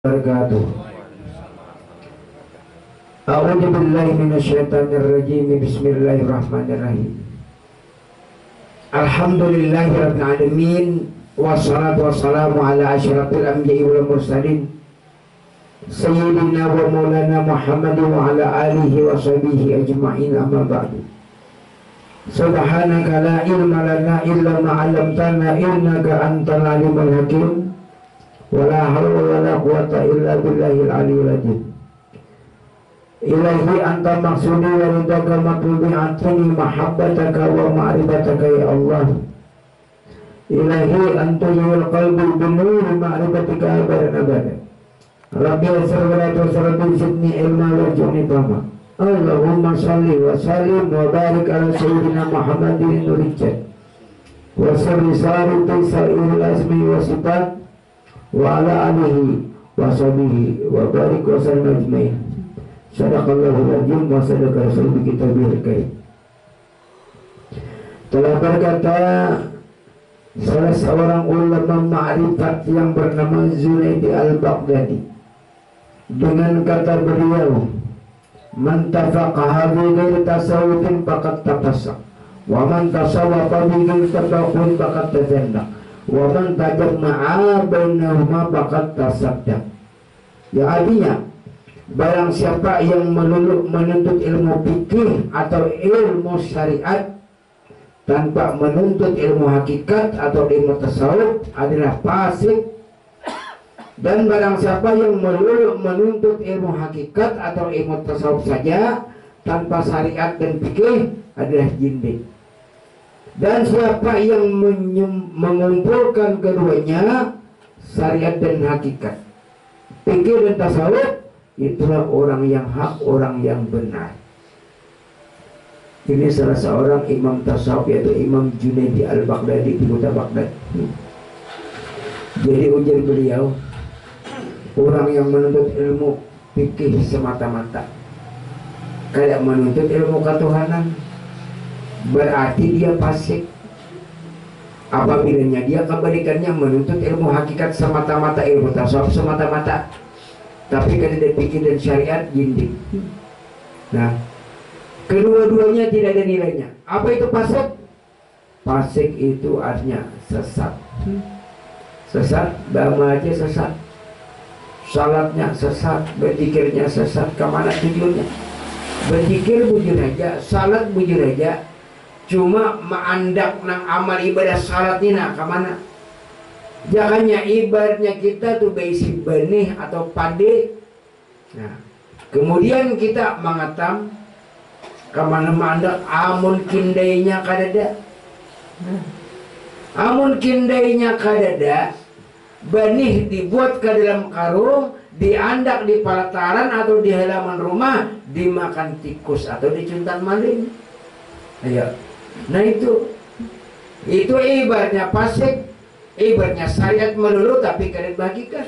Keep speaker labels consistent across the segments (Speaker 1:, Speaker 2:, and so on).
Speaker 1: Wabarakatuh. A'udzu billahi minasyaitonir rajim. Bismillahirrahmanirrahim. Alhamdulillahirabbil alamin wassalatu wassalamu ala asyrafil anbiya'i wal mursalin sayyidina wa maulana Muhammadin wa ala alihi wa sahbihi ajma'in, amma ba'du. Subhanaka la ilma lana illa ma 'allamtana innaka antal alimul hakim. Wala hawla wala quwata illa billahil aliyyil azim. Ilahi anta maksudi wa ridaka matlubi atini mahabbataka wa ma'rifataka ya Allah. Ilahi anta yuwal qalbi binuri ma'rifatika abadan abadan. Rabbi asr wa la tusr bizidni ilma warzuqni fahma. Allahumma salli wa sallim wa barik ala sayyidina Muhammadin nurijat wa sirri sariti sa'iril asmi wa sifat wa ala alihi wa sahbihi wa barik wa sallam ajmain. Sadaqallahul azim wa sadaqa rasulul kitabul karim. Telah berkata salah seorang ulama ma'rifat yang bernama Zunaidi al-Baghdadi dengan kata beliau, man tafaqaha bi ghairi tasawufin faqad tafassak wa man tasawwafa bi ghairi tafaqquhin faqad tazandaq wa man tajamma'a bainahuma faqad tasaddaq. Ya, artinya barang siapa yang menuntut ilmu fikih atau ilmu syariat tanpa menuntut ilmu hakikat atau ilmu tasawuf adalah fasik, dan barang siapa yang menuntut ilmu hakikat atau ilmu tasawuf saja tanpa syariat dan fikih adalah jindik. Dan siapa yang mengumpulkan keduanya, syariat dan hakikat, fikih dan tasawuf, itulah orang yang hak, orang yang benar. Ini salah seorang imam tasawuf, yaitu Imam Junaidi al-Baghdadi di kota Baghdad. Jadi ujar beliau, orang yang menuntut ilmu fikih semata-mata, kayak menuntut ilmu ketuhanan, berarti dia fasik. Apabila dia kebalikannya menuntut ilmu hakikat semata-mata, ilmu tasawuf semata-mata, tapi kan ada fikih dan syariat, jindik. Nah, kedua-duanya tidak ada nilainya. Apa itu fasik? Fasik itu artinya sesat. Sesat, bama aja sesat. Salatnya sesat, berzikirnya sesat. Kemana tujuannya? Berzikir bujur aja, salat bujur aja. Cuma maandak nang amal ibadah salat ini nak kemana? Jangannya ibaratnya kita tuh berisi benih atau padi. Nah, kemudian kita mengatam kemana mandak, amun kindainya kadada. Amun kindainya kadada, benih dibuat ke dalam karung, diandak di pelataran atau di halaman rumah, dimakan tikus atau dicuntan maling. Ayo. Nah itu ibaratnya fasik, ibaratnya syariat melulu tapi kadang bagikan.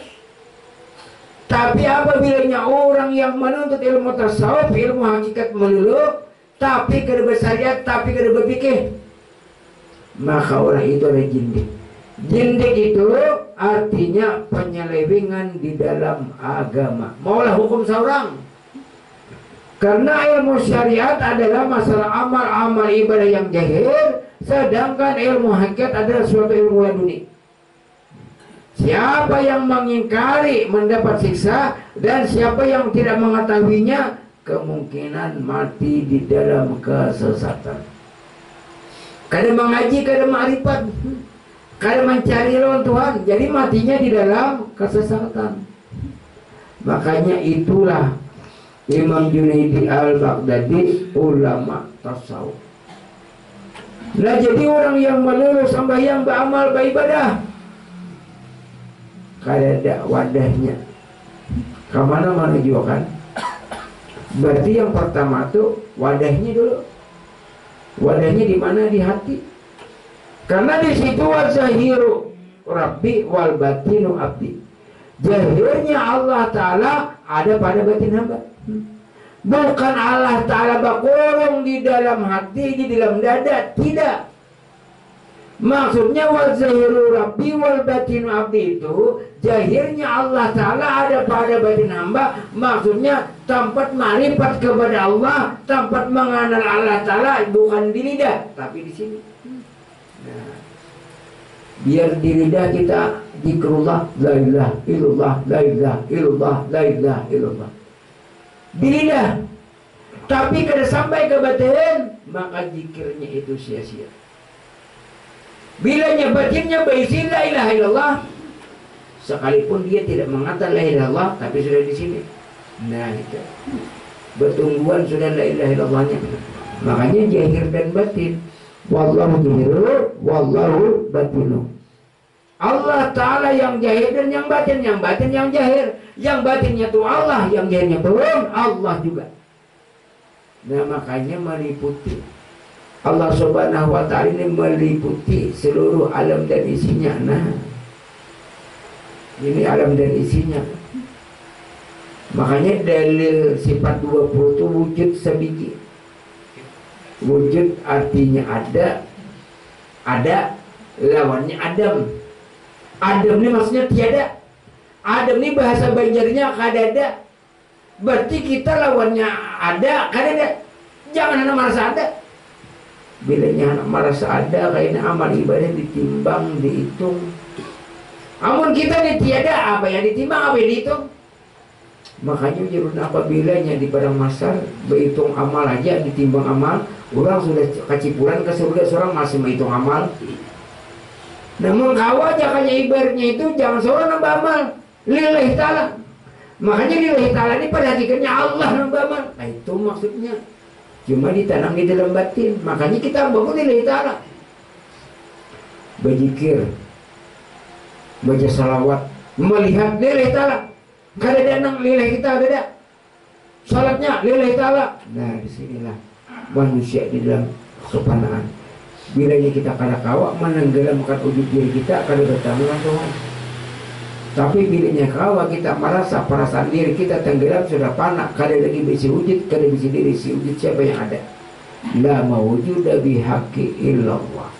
Speaker 1: Tapi apabila orang yang menuntut ilmu tasawuf, ilmu hakikat melulu, tapi kadang bersyariat, tapi kadang berfikih, maka orang itu adalah jindik. Jindik itu artinya penyelewengan di dalam agama. Maulah hukum seorang. Karena ilmu syariat adalah masalah amal ibadah yang zahir, sedangkan ilmu hakikat adalah suatu ilmu laduni. Siapa yang mengingkari mendapat siksa, dan siapa yang tidak mengetahuinya kemungkinan mati di dalam kesesatan. Kadang mengaji, kadang ma'rifat, kadang mencari lawan Tuhan, jadi matinya di dalam kesesatan. Makanya itulah Imam Junaidi al-Baghdadi ulama tasawuf. Nah, jadi orang yang melulu sembahyang, beramal, beribadah, kadada wadahnya kemana-mana juga kan. Berarti yang pertama tuh wadahnya dulu. Wadahnya di mana? Di hati. Karena di situ wazahiru Rabbi wal batinu abdi. Zahirnya Allah Ta'ala ada pada batin hamba. Bukan Allah Ta'ala berkurung di dalam hati, di dalam dada. Tidak. Maksudnya wal zahiru rabbi wal batinu abdi itu zahirnya Allah Ta'ala ada pada batin hamba. Maksudnya tempat marifat kepada Allah, tempat mengenal Allah Ta'ala bukan di lidah tapi di sini. Nah, biar di lidah kita zikrullah la ilaha illallah la ilaha illallah la ilaha illallah di lidah, tapi kada sampai ke batin maka zikirnya itu sia-sia. Bilanya batinnya berisi la ilaha illallah, sekalipun dia tidak mengatakan la ilaha illallah, tapi sudah di sini. Nah itu bertumbuhan sudah la ilaha illallahnya. Makanya zahir dan batin. Wallahu zahiru, wallahu batinu. Allah Ta'ala yang zahir dan yang batin yang zahir. Yang batinnya itu Allah, yang zahirnya belum Allah juga. Nah makanya meliputi Allah Subhanahu wa Ta'ala ini meliputi seluruh alam dan isinya. Nah, ini alam dan isinya. Makanya dalil sifat 20 itu wujud sebiji. Wujud artinya ada lawannya adam. Adam ini maksudnya tiada. Adam ini bahasa Banjarnya kadada. Berarti kita lawannya ada, kadada. Jangan hanya merasa ada. Bilanya anak merasa ada, kayaknya amal ibadah ditimbang, dihitung. Amun kita ini tiada, apa yang ditimbang, apa yang dihitung. Makanya jirun apabila di padang mahsyar berhitung amal aja, ditimbang amal, orang sudah kacipuran ke surga, seorang masih menghitung amal. Namun kawa jakanya ibaratnya itu jangan seorang nambah amal, lillahi ta'ala. Makanya lillahi ta'ala ini pada hakikatnya Allah nambah amal. Nah itu maksudnya. Cuma ditanam di dalam batin. Makanya kita bangun lillahi ta'ala. Berzikir, baca salawat, melihat lillahi ta'ala. Kada ada nang lillahi kita ada. Salatnya lillahi ta'ala. Nah disinilah manusia di dalam kepanaan. Bilanya kita kada kawa menenggelamkan wujud diri kita, kada bertemu dengan Tuhan. Tapi bilanya kawa kita merasa perasaan diri kita tenggelam sudah panak, kada lagi bisa wujud, kada bisa diri si wujud siapa yang ada. La mawjuda bihaqi illallah.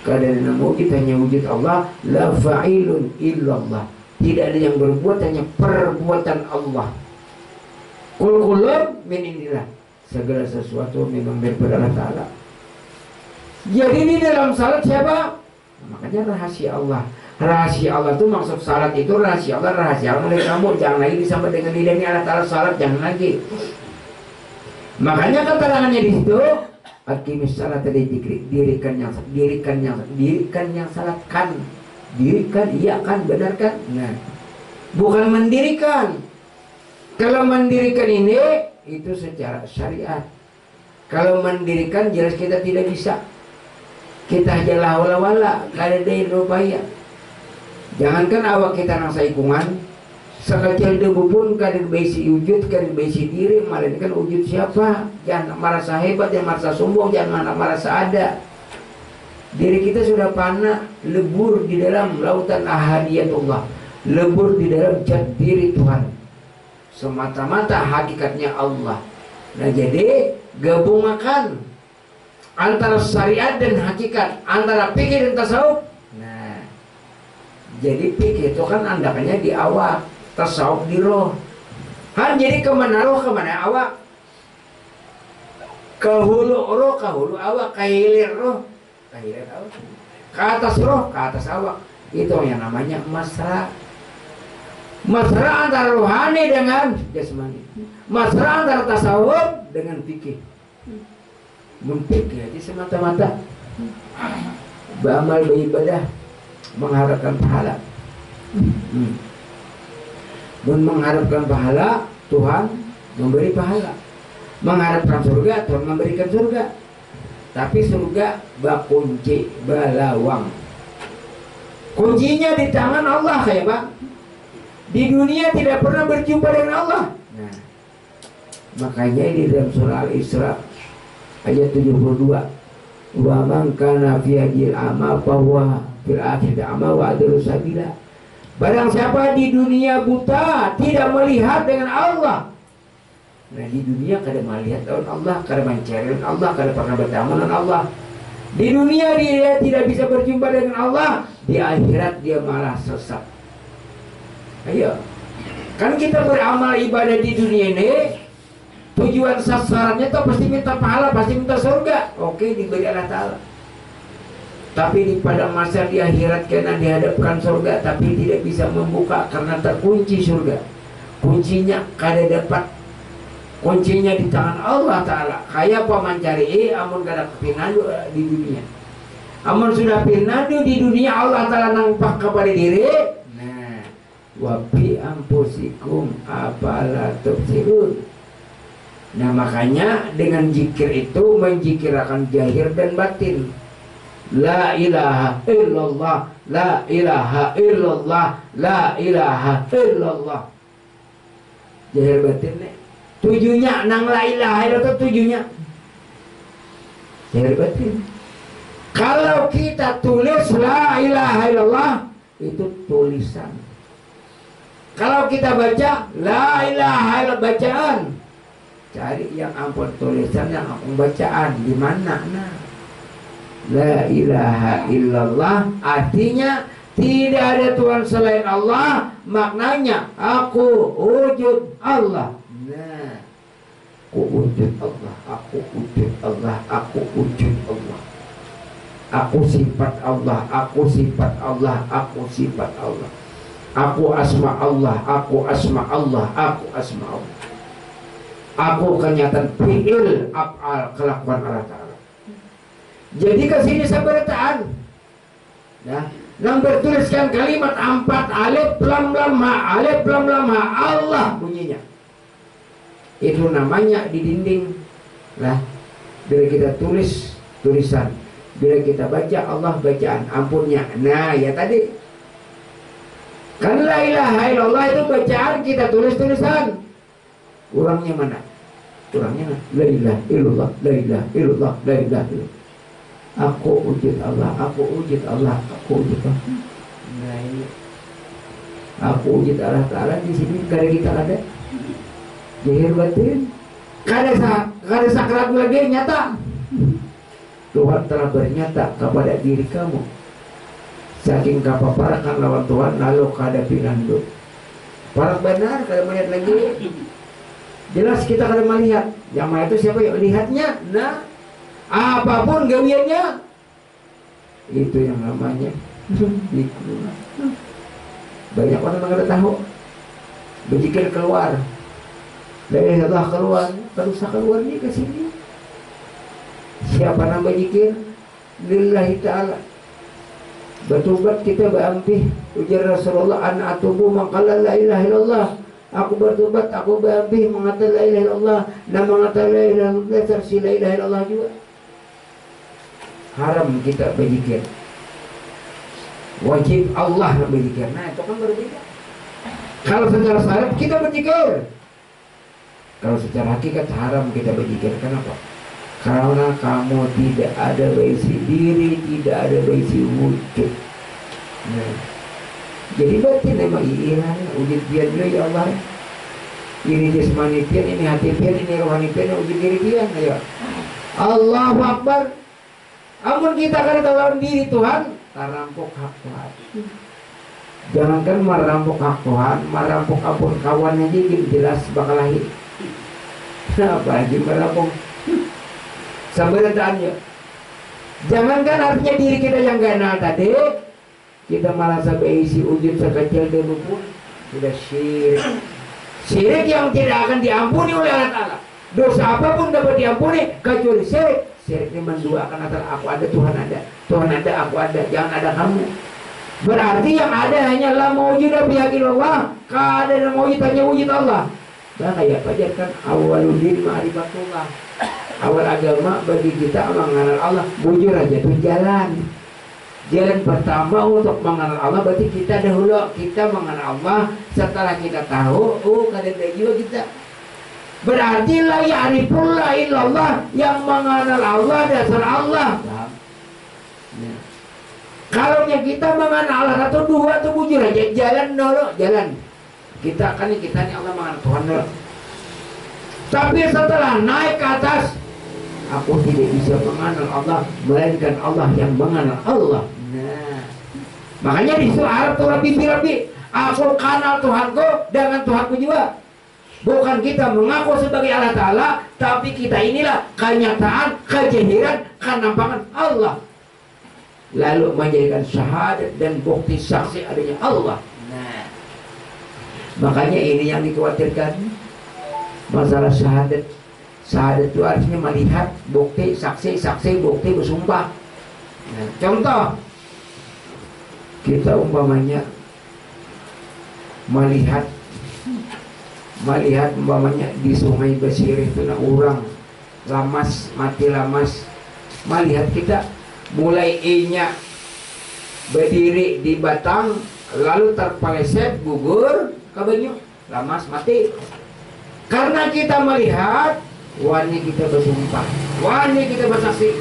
Speaker 1: Kada ada wujud hanya wujud Allah. La fa'ilun illallah. Tidak ada yang berbuat, hanya perbuatan Allah. Kulkulun min indillah. Segala sesuatu memang daripada Allah Ta'ala. Jadi di dalam salat siapa? Makanya rahasia Allah. Rahasia Allah itu maksud salat itu rahasia Allah, rahasia Allah oleh kamu. Jangan lagi disama dengan lidah ini Allah Ta'ala salat, jangan lagi. Makanya keterangannya di situ, aqimis salat dirikan yang salatkan. Dirikan, iya kan, benar kan? Nah, bukan mendirikan. Kalau mendirikan ini itu secara syariat. Kalau mendirikan jelas kita tidak bisa. Kita aja wala-wala, kada ada upaya. Jangankan awak kita nang saikungan, sekecil debu pun kada besi wujud, kada besi diri, melainkan wujud siapa? Jangan merasa hebat, jangan merasa sombong, jangan merasa ada. Diri kita sudah panah, lebur di dalam lautan ahadiyatullah, lebur di dalam zat diri Tuhan. Semata-mata hakikatnya Allah. Nah jadi gabungkan antara syariat dan hakikat, antara pikir dan tasawuf. Nah, jadi pikir itu kan andakannya di awak, tasawuf di roh. Jadi kemana roh, kemana awak? Ke hulu roh, ke hulu awak, ke hilir roh, ke hilir awak. Ke atas roh, ke atas awak. Itu yang namanya masra. Masra antara rohani dengan jasmani. Masra antara tasawuf dengan fikih. Mempikir aja semata-mata beramal beribadah mengharapkan pahala. Mengharapkan pahala, Tuhan memberi pahala. Mengharapkan surga, Tuhan memberikan surga. Tapi surga bakunci balawang. Kuncinya di tangan Allah ya Pak. Di dunia tidak pernah berjumpa dengan Allah. Nah, makanya di dalam surah Al-Isra ayat 72, wa man kana fi hadhil ama fa huwa fil akhirati ama wa adlu sabila. Barang siapa di dunia buta, tidak melihat dengan Allah. Nah di dunia kada melihat dengan Allah, kada mencari Allah, kada pernah bertemu dengan Allah. Di dunia dia tidak bisa berjumpa dengan Allah, di akhirat dia malah sesat. Ayo, kan kita beramal ibadah di dunia ini, tujuan sasarannya tuh pasti minta pahala, pasti minta surga. Oke, diberi Allah Ta'ala. Tapi di pada masa di akhirat karena dihadapkan surga, tapi tidak bisa membuka karena terkunci surga. Kuncinya kada dapat. Kuncinya di tangan Allah Ta'ala. Kayak paman cari amun kada pinadu di dunia. Amun sudah pinadu di dunia, Allah Ta'ala nampak kepada diri. Nah, wa bi ampusikum afala tubsirun. Nah, makanya dengan zikir itu menzikirkan zahir dan batin. La ilaha illallah, la ilaha illallah, la ilaha illallah. Zahir batin nih. Tujuhnya nang la ilaha illallah, tujuhnya zahir batin. Kalau kita tulis la ilaha illallah, itu tulisan. Kalau kita baca la ilaha illallah, bacaan. Cari yang ampun tulisan, yang ampun bacaan. Di mana? Nah, la ilaha illallah artinya tidak ada Tuhan selain Allah. Maknanya aku wujud Allah. Nah, aku wujud Allah, aku wujud Allah, aku wujud Allah. Aku sifat Allah, aku sifat Allah, aku sifat Allah. Aku asma Allah, aku asma Allah, aku asma Allah. Aku kenyataan fi'il af'al, kelakuan Allah Ta'ala. Jadi kesini sabarataan. Nah, yang bertuliskan kalimat 4 alif lam lam ha, alif lam lam ha, Allah bunyinya. Itu namanya di dinding. Nah, bila kita tulis tulisan, bila kita baca Allah bacaan, ampunnya. Nah, ya tadi kan la ilaha illallah itu bacaan, kita tulis tulisan. Kurangnya mana? Kurangnya la ilaha illallah, la ilaha illallah, la ilaha illallah. Aku wujud Allah, aku wujud Allah, aku wujud Allah. Nah ini, aku wujud Allah Ta'ala di sini kada kita ada. Zahir batin, kada sakrat lagi nyata. Tuhan telah bernyata kepada diri kamu. Saking kapaparakan lawan Tuhan, lalu kada pinandu. Parak benar, kada melihat lagi. Jelas kita kada melihat. Yang mana itu siapa yang lihatnya? Nah, apapun gawiannya, itu yang namanya zikir. Banyak orang yang tidak tahu. Berzikir keluar, dari Allah keluar, terus keluar nih ke sini. Siapa nama berzikir? Lillahi Ta'ala. Bertobat kita berampi. Ujar Rasulullah, an atubu maqala la ilaha illallah. Aku bertobat, aku berampi mengatakan la ilaha illallah. Dan mengatakan la ilaha illallah, tersi la ilaha illallah juga. Haram kita berzikir. Wajib Allah berzikir. Nah, itu kan berbeda. Kalau secara syariat kita berzikir. Kalau secara hakikat haram kita berzikir. Kenapa? Karena kamu tidak ada baisi diri, tidak ada baisi wujud. Nah, jadi batin memang iya. Wujud dia dulu ya Allah. Ini jasmani pian, ini hati pian, ini rohani pian, wujud diri pian. Ayo. Allahu Akbar. Amun kita akan tahu diri Tuhan, merampok hak Tuhan. Jangankan merampok hak Tuhan, merampok ampun kawannya jadi jelas bakal lahir. Apa aja merampok? Sabarataannya. Jangankan artinya diri kita yang ganal tadi, kita malah sampai isi wujud sekecil dulu pun sudah syirik. Syirik yang tidak akan diampuni oleh Allah Ta'ala. Dosa apapun dapat diampuni kecuali syirik. Syirik ini menduakan antara aku ada, Tuhan ada. Tuhan ada, aku ada, jangan ada kamu. Berarti yang ada hanyalah mewujud bihaqillah. Kada yang mewujud hanya wujud Allah. Dan kayak pajarkan awaludin ma'rifatullah. Awal agama bagi kita mengenal Allah, bujur aja tuh jalan. Jalan pertama untuk mengenal Allah berarti kita dahulu kita mengenal Allah. Setelah kita tahu, kada ada jiwa kita. Berarti la ya'rifullah illallah, yang mengenal Allah dasar Allah. Ya. Kalau kita mengenal Allah satu dua tuh bujur aja jalan dulu, jalan. Kita ini Allah mengenal Tuhan dulu. Tapi setelah naik ke atas, Aku tidak bisa mengenal Allah, melainkan Allah yang mengenal Allah. Nah, makanya di surah Arab tuh Rabbi, aku kenal Tuhanku dengan Tuhanku juga. Bukan kita mengaku sebagai Allah Ta'ala, tapi kita inilah kenyataan, kejahiran, kenampangan Allah. Lalu menjadikan syahadat dan bukti saksi adanya Allah. Nah, makanya ini yang dikhawatirkan, masalah syahadat. Syahadat itu artinya melihat, bukti, saksi, bukti, bersumpah. Nah, contoh, kita umpamanya melihat umpamanya di Sungai Basir itu orang lamas, mati lamas, melihat kita mulai inya berdiri di batang, lalu terpeleset, gugur ke banyu, lamas, mati. Karena kita melihat, wani kita bersumpah, wani kita bersaksi,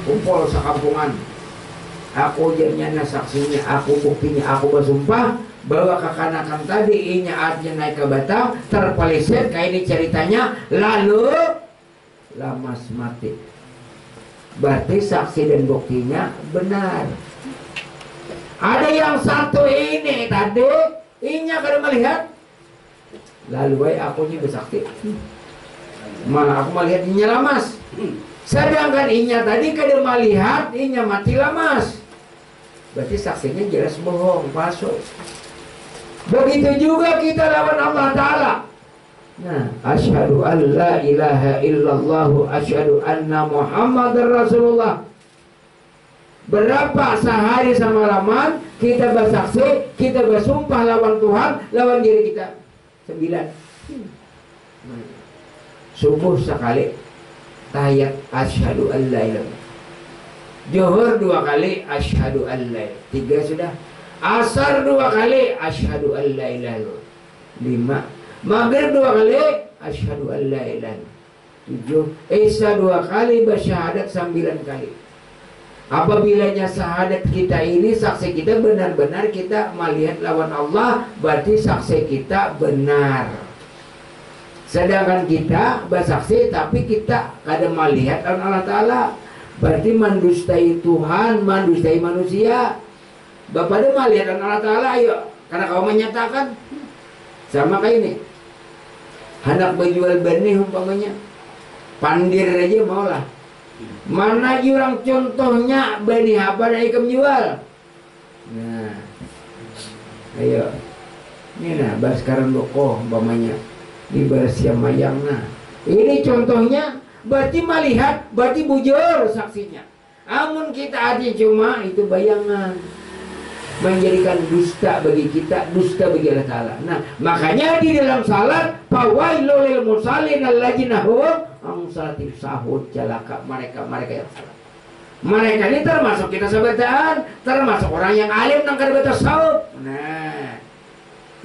Speaker 1: kumpul sekampungan, aku jadinya saksinya, aku buktinya, aku bersumpah bahwa kekanakan tadi inya artinya naik ke batang, terpeleset, kayak ini ceritanya, lalu lamas mati. Berarti saksi dan buktinya benar. Ada yang satu ini tadi inya kada melihat, lalu aku nya bersaksi, malah aku melihat inya lamas. Sedangkan inya tadi kada melihat, inya mati lamas. Berarti saksinya jelas bohong, palsu. Begitu juga kita lawan Allah Ta'ala. Nah, asyhadu an la ilaha illallah, asyhadu anna Muhammadar Rasulullah. Berapa sehari semalaman kita bersaksi, kita bersumpah lawan Tuhan, lawan diri kita? 9. Subuh sekali tahiyat asyhadu an la ilaha. Zuhur 2 kali asyhadu an la ilaha. 3 sudah. Asar 2 kali asyhadu an la ilaha. 5. Maghrib 2 kali asyhadu an la ilaha. 7. Isya 2 kali, bersyahadat 9 kali. Apabila syahadat kita ini, saksi kita benar-benar kita melihat lawan Allah, berarti saksi kita benar. Sedangkan kita bersaksi tapi kita kada melihat lawan Allah Ta'ala, berarti mendustai Tuhan, mendustai manusia. Bapak dia melihat lawan Allah Ta'ala, ayo, karena kau menyatakan sama kayak ini. Hendak berjual benih umpamanya, pandir aja maulah. Mana jurang contohnya benih apa yang ikam jual? Nah, ayo, ini nah baskaran loko umpamanya di bersiam mayang. Nah, ini contohnya, berarti melihat, berarti bujur saksinya. Amun kita aja cuma itu bayangan, menjadikan dusta bagi kita, dusta bagi Allah Ta'ala. Nah, makanya di dalam salat, fawailul lil musallin alladzina hum an salatihim sahun, celaka mereka yang salat. Mereka ini termasuk kita sebacaan, termasuk orang yang alim nang kada baca sahut. Nah,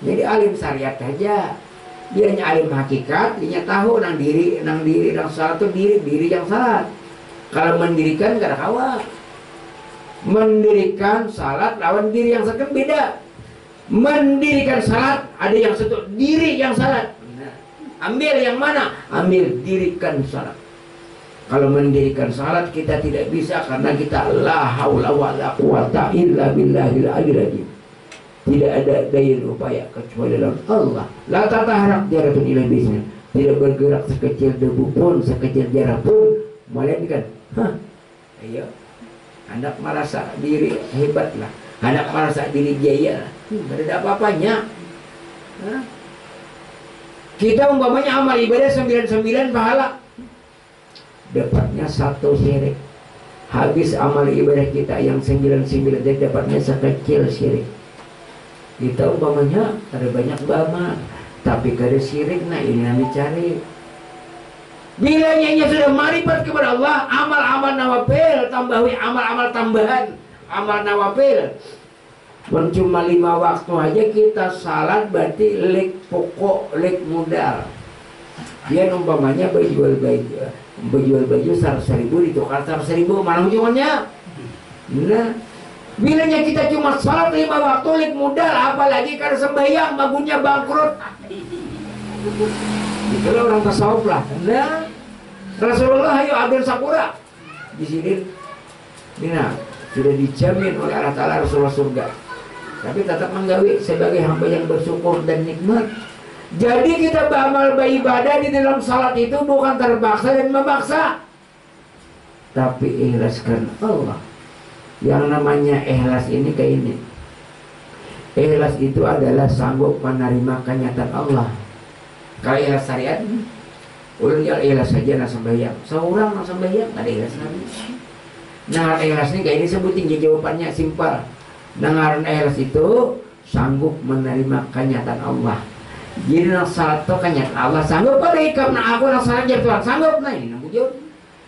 Speaker 1: jadi alim syariat aja. Dia hanya alim hakikat, dia tahu nang diri nang salat itu diri yang salat. Kalau mendirikan kada kawa. Mendirikan salat lawan diri yang salat beda. Mendirikan salat ada yang satu diri yang salat. Nah, ambil yang mana? Ambil dirikan salat. Kalau mendirikan salat kita tidak bisa karena kita la haula wala quwata illa billahil aliyil azim. Tidak ada daya upaya kecuali dalam Allah. La tataharak jaratun ila bisnya. Tidak bergerak sekecil debu pun, sekecil jarak pun, melainkan ayo. Hendak merasa diri hebatlah, hendak merasa diri jaya, tidak ada apa-apanya. Kita umpamanya amal ibadah 99 pahala, dapatnya 1 syirik. Habis amal ibadah kita yang 99 dapatnya sekecil syirik. Kita umpamanya ada banyak bama, tapi kada syirik. Nah ini yang dicari. Bila nyanya sudah marifat kepada Allah, amal-amal nawafil tambahi amal-amal tambahan, amal nawafil. Cuma 5 waktu aja kita salat, berarti lek pokok, lek modal. Dia umpamanya berjual baju 100.000 ditukar 100.000, mana ujungnya? Nah, bilanya kita cuma salat 5 waktu lek modal, apalagi kalau sembahyang bagunya bangkrut. Itulah orang tasawuf lah. Nah, Rasulullah ayo agen sakura di sini. Dina sudah dijamin oleh Allah Ta'ala Rasulullah surga, tapi tetap menggawi sebagai hamba yang bersyukur dan nikmat. Jadi kita beramal beribadah di dalam salat itu bukan terpaksa dan memaksa, tapi ikhlaskan Allah. Yang namanya ikhlas ini kayak ini. Ikhlas itu adalah sanggup menerima kenyataan Allah. Kalau ikhlas syariat, ulun ya ikhlas saja nak sembahyang, seorang nak sembahyang ada ikhlas nabi. Nah ikhlas ini kayak ini sebutin jawabannya simpel. Dengaran ikhlas itu sanggup menerima kenyataan Allah. Jadi nak salat itu kenyataan Allah sanggup pada ikam nak aku nak salat jadi Tuhan sanggup nah ini nak jawab.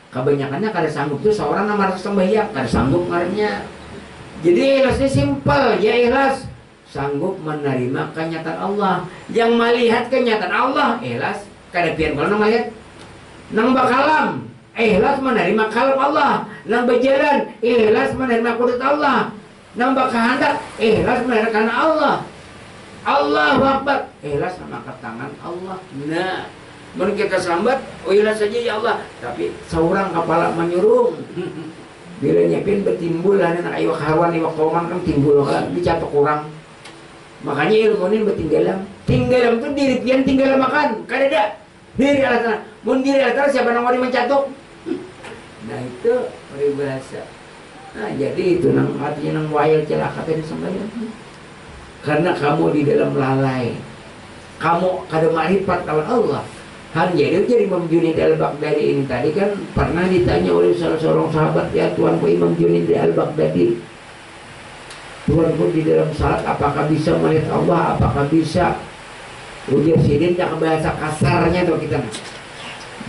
Speaker 1: Kebanyakannya kada sanggup tuh seorang nama sembahyang kada sanggup ngarannya. Jadi ikhlasnya simpel ya ikhlas sanggup menerima kenyataan Allah. Yang melihat kenyataan Allah ikhlas kada pian kalau melihat nang bakalam ikhlas menerima kalam Allah, nang berjalan ikhlas menerima kudrat Allah, nang berkehendak ikhlas menerima karena Allah. Allahu Akbar ikhlas mengangkat tangan Allah. Nah, mun kita sambat oh ikhlas saja ya Allah, tapi seorang kepala menyurung. Bila nyepin bertimbul lah nak ayo kawan iwak koman kan timbul kan dicatok kurang. Makanya ilmu ini bertinggalan. Tinggalan itu diri pian tinggalan makan, kada ada. Diri Allah. Mun diri Allah siapa nang wari mencatok? Nah itu peribahasa. Nah jadi itu nang artinya nang wayal celaka tadi sembahyang. Karena kamu di dalam lalai, kamu kada makrifat lawan Allah. Han jadi Imam Junaid al-Baghdadi ini tadi kan pernah ditanya oleh salah seorang sahabat, ya Tuanku Imam Junaid al-Baghdadi, Tuanku di dalam salat apakah bisa melihat Allah, apakah bisa? Ujar sidin jangan bahasa kasarnya tuh kita.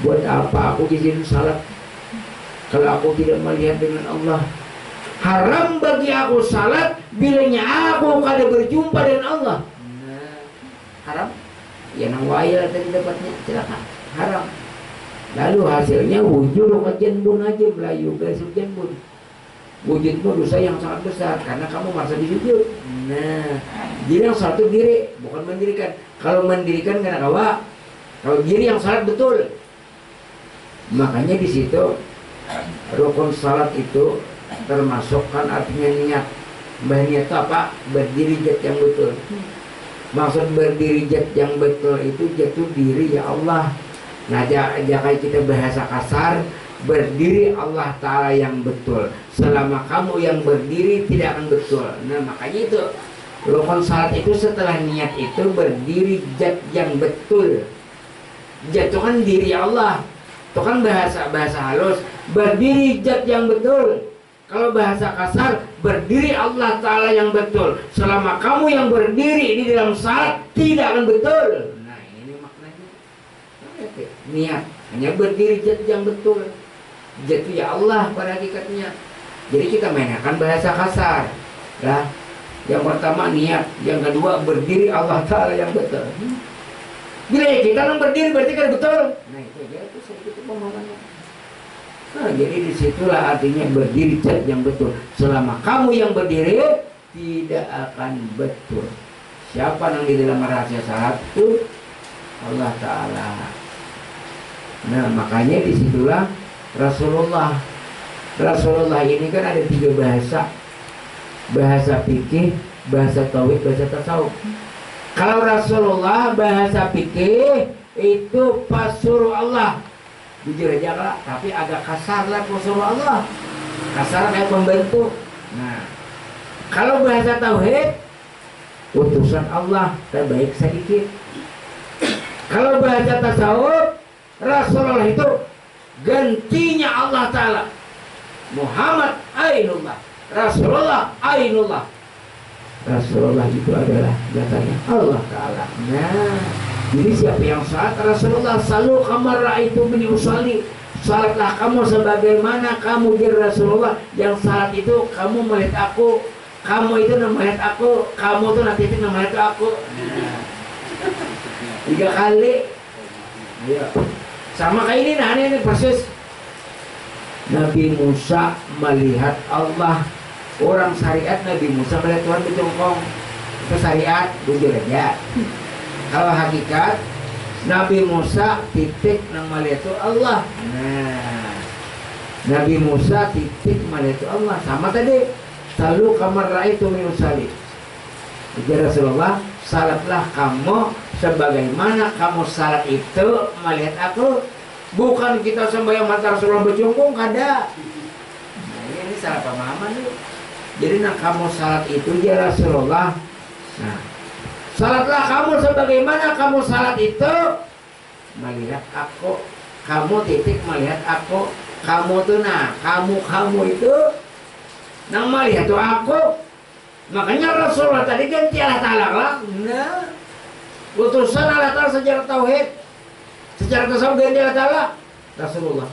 Speaker 1: Buat apa aku di sini salat kalau aku tidak melihat dengan Allah? Haram bagi aku salat bilanya aku kada berjumpa dengan Allah. Nah, haram. Ya nang wayal tadi dapatnya celaka. Haram. Lalu hasilnya wujud kajian bun aja belayu besok bun. Wujud itu dosa yang sangat besar karena kamu merasa disujud. Nah, jadi yang satu diri bukan mendirikan. Kalau mendirikan karena kawa. Kalau diri yang salat betul. Makanya di situ rukun salat itu termasuk kan artinya niat. Niat itu apa? Berdiri jat yang betul. Maksud berdiri jat yang betul itu jatuh diri ya Allah. Nah jangan kita bahasa kasar, berdiri Allah Ta'ala yang betul. Selama kamu yang berdiri tidak akan betul. Nah makanya itu rukun salat itu setelah niat itu berdiri jat yang betul. Jat itu kan diri Allah. Itu kan bahasa halus. Berdiri jat yang betul. Kalau bahasa kasar, berdiri Allah Ta'ala yang betul. Selama kamu yang berdiri di dalam salat tidak akan betul. Nah ini maknanya. Niat hanya berdiri jat yang betul. Jat itu ya Allah pada hakikatnya. Jadi kita mainkan bahasa kasar. Nah, yang pertama niat, yang kedua berdiri Allah Ta'ala yang betul. Bila kita yang berdiri berarti kan betul. Nah itu aja itu sedikit pemahamannya. Nah, jadi disitulah artinya berdiri jat yang betul. Selama kamu yang berdiri tidak akan betul. Siapa yang di dalam rahasia salat itu Allah Ta'ala. Nah makanya disitulah Rasulullah ini kan ada 3 bahasa. Bahasa fikih, bahasa tauhid, bahasa tasawuf. Kalau Rasulullah bahasa fikih itu pas suruh Allah jujur aja lah, tapi agak kasar lah suruh Allah, kasar kayak pembantu. Nah kalau bahasa tauhid utusan Allah terbaik sedikit. Kalau bahasa tasawuf Rasulullah itu gantinya Allah Ta'ala. Muhammad Ainullah, Rasulullah Ainullah. Rasulullah itu adalah datanya Allah Ta'ala. Nah jadi siapa yang salat Rasulullah selalu kamar itu bini usalli. Salatlah kamu sebagaimana kamu di Rasulullah. Yang salat itu kamu melihat aku, kamu itu melihat aku, kamu tuh nanti itu melihat aku. Nah, 3 kali. Ya. Sama kayak ini nah ini persis. Nabi Musa melihat Allah. Orang syariat Nabi Musa melihat Tuhan berjongkong. Itu syariat, jujur aja. Kalau hakikat Nabi Musa titik nama itu Allah. Nah, Nabi Musa titik nama itu Allah. Sama tadi. Lalu kamar itu minusali. Jadi Rasulullah, salatlah kamu sebagaimana kamu salat itu melihat aku. Bukan kita sembahyang mata Rasulullah berjongkong, kada. Nah, ini salah pemahaman nih. Jadi kamu salat itu ya Rasulullah. Nah, salatlah kamu sebagaimana kamu salat itu melihat aku. Kamu titik melihat aku. Kamu tuh kamu itu melihat tuh aku. Makanya Rasulullah tadi ganti Allah Ta'ala lah. Nah, utusan Allah Ta'ala secara tauhid, secara tasawuf ganti Allah Ta'ala Rasulullah.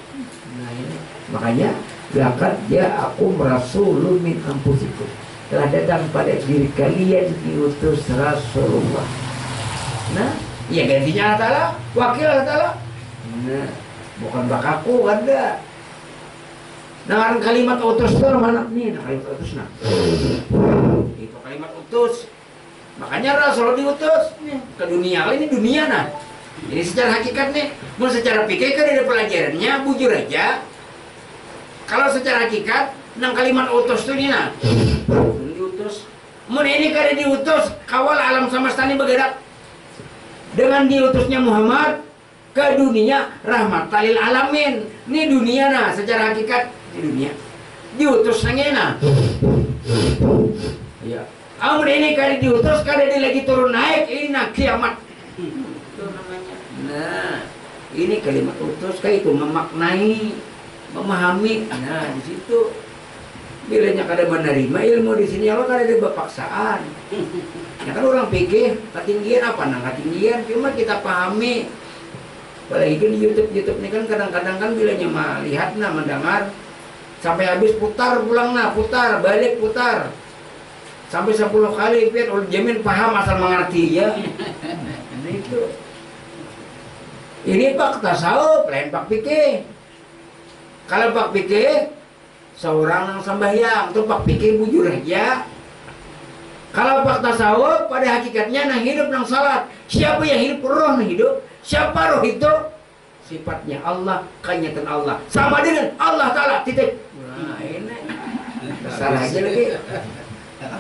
Speaker 1: Nah ini makanya laqad ja'akum rasulun min anfusikum, telah datang pada diri kalian diutus Rasulullah. Nah, ya gantinya Allah Ta'ala, wakil Allah Ta'ala. Nah, bukan bakaku ada. Nah, kalimat utus itu mana nih? Nah, kalimat utus nah. Itu kalimat utus. Makanya Rasul diutus nih ke dunia. Ini dunia nah. Ini secara hakikat nih. Mau secara pikir kan ada pelajarannya, bujur aja. Kalau secara hakikat, nang kalimat utus itu nih nah. Diutus. Mau ini kada diutus, kawal alam semesta ini bergerak. Dengan diutusnya Muhammad ke dunia rahmatan lil alamin. Ini dunia nah, secara hakikat di dunia. Diutus nangena. Iya. Amun ini kada diutus, kada dia lagi turun naik, ini nak kiamat. Itu namanya. Nah, ini kalimat utus kayak itu memaknai, memahami. Nah, di situ bilanya kada menerima ilmu di sini Allah kada ada paksaan. Ya kan orang pikir ketinggian apa nang ketinggian, cuma kita pahami. Apalagi di YouTube ini kan kadang-kadang kan bilanya melihat nah mendengar sampai habis putar pulang nah putar balik putar sampai 10 kali Fit jamin paham asal mengerti ya. Nah, itu ini pak tasawuf lain pak pikir. Kalau pak pikir seorang yang sembahyang tuh pak pikir bujur aja. Kalau pak tasawuf pada hakikatnya nang hidup nang salat. Siapa yang hidup roh nang hidup? Siapa roh itu? Sifatnya Allah, kenyataan Allah sama dengan Allah Ta'ala titik. Nah ini salah aja lagi.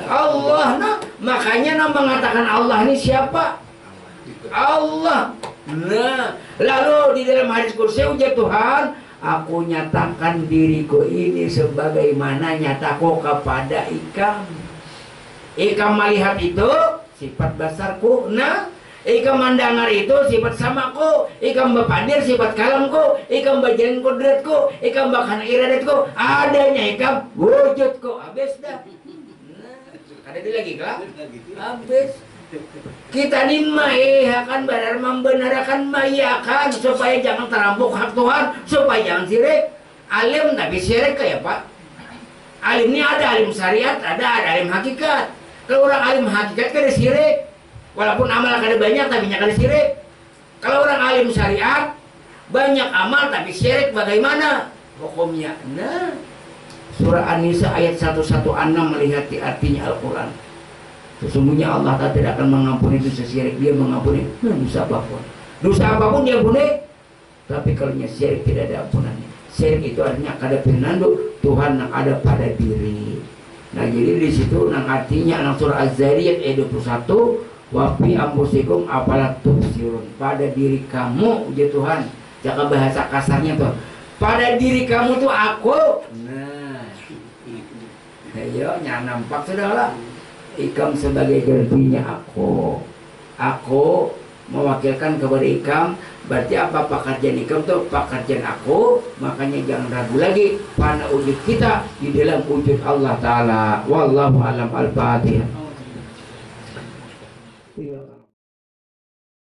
Speaker 1: Allah nah, makanya nah mengatakan Allah ini siapa? Allah. Nah, lalu di dalam hadis kursi ujar Tuhan, aku nyatakan diriku ini sebagaimana nyataku kepada ikam. Ikam melihat itu sifat basarku. Nah, ikam mendengar itu sifat samaku. Ikam bapadir sifat kalamku. Ikam bajalan kodratku. Ikam bahkan iradatku. Adanya ikam wujudku. Habis dah. Nah, ada di lagi kah? Habis. Kita ni akan benar membenarkan mayakan supaya jangan terampuk hak Tuhan, supaya jangan sirik. Alim tapi sirik kayak Pak. Alim ini ada alim syariat, ada alim hakikat. Kalau orang alim hakikat kada sirik, walaupun amal kada banyak tapi kada sirik. Kalau orang alim syariat banyak amal tapi syirik, bagaimana hukumnya? Nah, surah An-Nisa ayat 116 melihat artinya Al-Quran. Sesungguhnya Allah tidak akan mengampuni dosa syirik, dia mengampuni dosa apapun. Dosa apapun dia ampuni, tapi kalau syirik tidak ada ampunannya. Syirik itu artinya kada penanduk Tuhan yang ada pada diri. Nah jadi di situ nang artinya nang surah Az-Zariyat ayat 21, wa fi anfusikum afalat tubsirun, pada diri kamu ya Tuhan. Jangan bahasa kasarnya tuh. Pada diri kamu tuh aku. Nah, ayo nampak sudahlah. Ikam sebagai gantinya aku. Aku mewakilkan kepada ikam. Berarti apa pekerjaan ikam tuh? Pekerjaan aku. Makanya jangan ragu lagi pada wujud kita di dalam wujud Allah Ta'ala. Wallahu alam. Al-Fatihah.